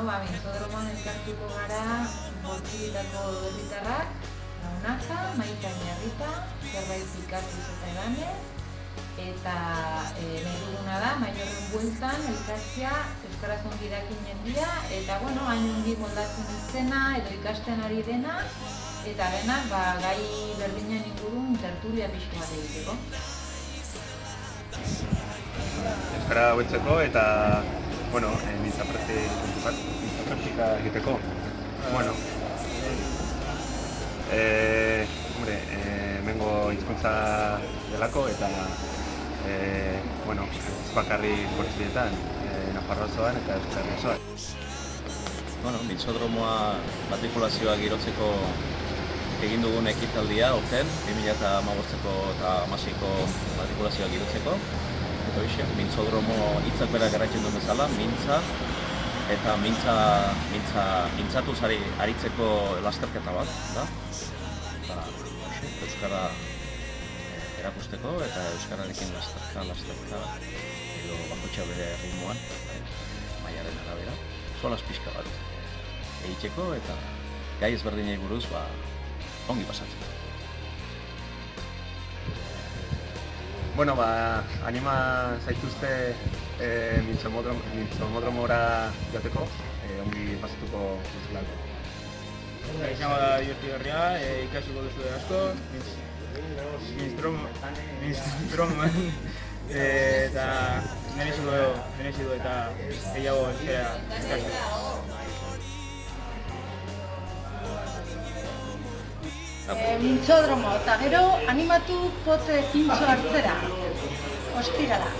mintzodromoan elkartuko gara Bortzibitako herritarrak, Launaja, Maita Iñarrita, zerbait ikatuz eta edanez, eta nahi duguna da, Maiorren bueltan elkartzea euskaraz ongi dakin jendia, eta hain ongi moldatzen izena edo ikasten ari dena, eta denak gai berdinen ingurun tertulia pixka bat egiteko. Euskara hobetzeko eta mintza praktika egiteko. Hemengo hizkuntza delako eta ez bakarrik Bortzietan, Nafarroa osoan eta Euskal Herria osoan. Mintzodromoa matrikulazioa girotzeko egin dugun ekitaldia aurten, 2015ko eta 2016ko matrikulazioa girotzeko. Eta mintzodromo hitzak berak erratzen duen bezala, mintza eta mintzatuz aritzeko lasterketa bat, da? Euskara erakusteko eta euskararekin lasterka edo bakotxa bere ritmoan, mailaren arabera, solaz pixka bat egiteko eta gai ezberdinei buruz ongi pasatzeko. Anima zaituzte mintzomodromora joateko, ongi pasatuko duzulako. Izango da divertigarria, ikasiko duzu asko, mintzodromoan eta merezi du eta gehiago euskara ikasiko. Mintzodromo, eta gero animatu pote pintxo hartzera, ostirala.